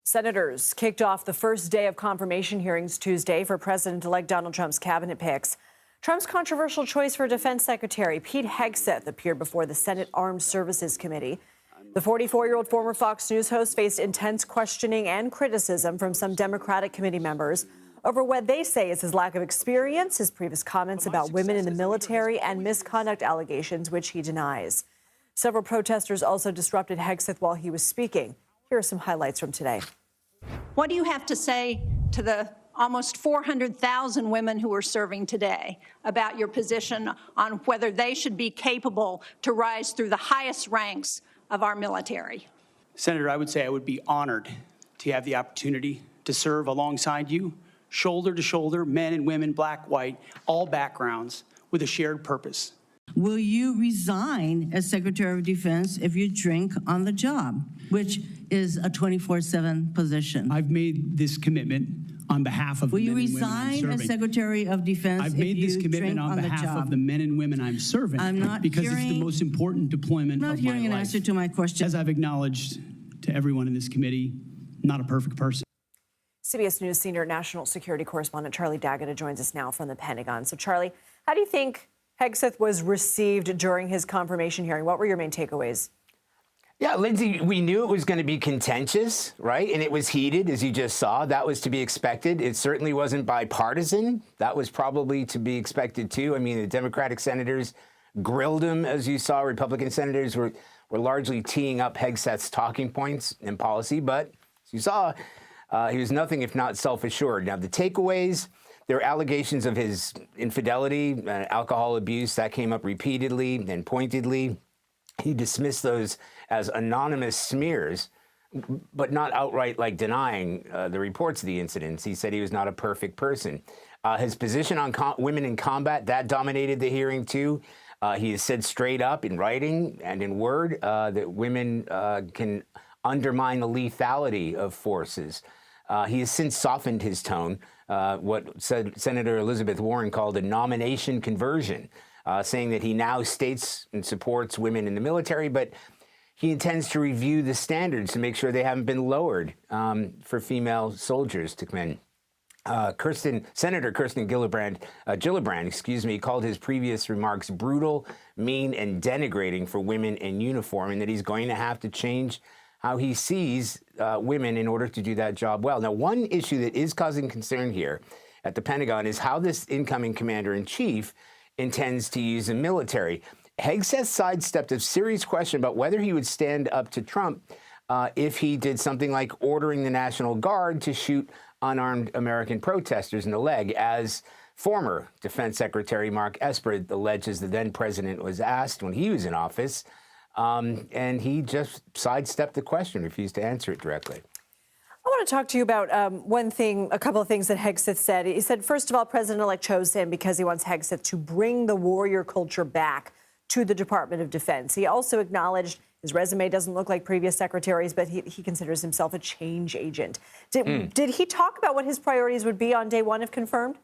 Senators kicked off the first day of confirmation hearings Tuesday for President-elect Donald Trump's cabinet picks. Trump's controversial choice for Defense Secretary Pete Hegseth appeared before the Senate Armed Services Committee. The 44-year-old former Fox News host faced intense questioning and criticism from some Democratic committee members over what they say is his lack of experience, his previous comments about women in the military, and misconduct allegations, which he denies. Several protesters also disrupted Hegseth while he was speaking. Here are some highlights from today. What do you have to say to the almost 400,000 women who are serving today about your position on whether they should be capable to rise through the highest ranks of our military? Senator, I would say I would be honored to have the opportunity to serve alongside you, shoulder to shoulder, men and women, black, white, all backgrounds, with a shared purpose. Will you resign as Secretary of Defense if you drink on the job, which is a 24/7 position? I've made this commitment on behalf of the men and women I'm serving. Will you resign as Secretary of Defense I've made this commitment on behalf of the men and women I'm serving. I'm not because it's the most important deployment of my life. I'm not hearing an answer to my question. As I've acknowledged to everyone in this committee, not a perfect person. CBS News senior national security correspondent Charlie D'Agata joins us now from the Pentagon. So, Charlie, how do you think Hegseth was received during his confirmation hearing? What were your main takeaways? Yeah, Lindsay, we knew it was going to be contentious, right? And it was heated, as you just saw. That was to be expected. It certainly wasn't bipartisan. That was probably to be expected, too. I mean, the Democratic senators grilled him, as you saw. Republican senators were largely teeing up Hegseth's talking points and policy. But, as you saw, he was nothing if not self-assured. Now, the takeaways, there are allegations of his infidelity, alcohol abuse. That came up repeatedly and pointedly. He dismissed those as anonymous smears, but not outright like denying the reports of the incidents. He said he was not a perfect person. His position on women in combat, that dominated the hearing, too. He has said straight up in writing and in word that women can undermine the lethality of forces. He has since softened his tone, what Senator Elizabeth Warren called a nomination conversion, saying that he now states and supports women in the military, but he intends to review the standards to make sure they haven't been lowered for female soldiers to come in. Senator Kirsten Gillibrand, called his previous remarks brutal, mean, and denigrating for women in uniform, and that he's going to have to change how he sees women in order to do that job well. Now, one issue that is causing concern here at the Pentagon is how this incoming commander-in-chief intends to use the military. Hegseth sidestepped a serious question about whether he would stand up to Trump if he did something like ordering the National Guard to shoot unarmed American protesters in the leg, as former Defense Secretary Mark Esper alleges the then president was asked when he was in office. And he just sidestepped the question, refused to answer it directly. I want to talk to you about a couple of things that Hegseth said. He said, first of all, President-elect chose him because he wants Hegseth to bring the warrior culture back to the Department of Defense. He also acknowledged his resume doesn't look like previous secretaries, but he considers himself a change agent. Did he talk about what his priorities would be on day one if confirmed?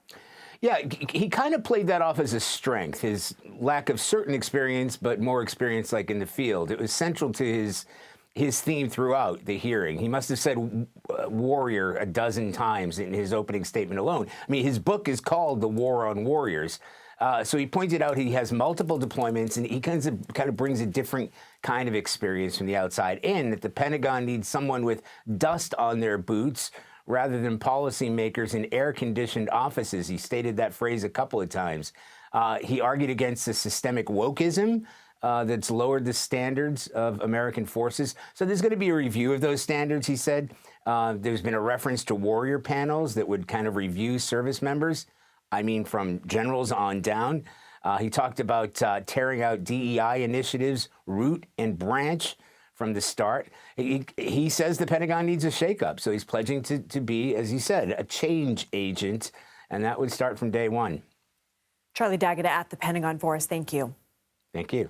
Yeah, he kind of played that off as a strength, his lack of certain experience, but more experience like in the field. It was central to his theme throughout the hearing. He must have said warrior a dozen times in his opening statement alone. I mean, his book is called The War on Warriors. So he pointed out he has multiple deployments, and he kind of brings a different kind of experience from the outside in, that the Pentagon needs someone with dust on their boots rather than policymakers in air-conditioned offices. He stated that phrase a couple of times. He argued against the systemic wokeism that's lowered the standards of American forces. So there's going to be a review of those standards, he said. There's been a reference to warrior panels that would kind of review service members. I mean, from generals on down. He talked about tearing out DEI initiatives, root and branch, from the start. He says the Pentagon needs a shakeup, so he's pledging to be, as he said, a change agent, and that would start from day one. Charlie D'Agata at the Pentagon for us. Thank you. Thank you.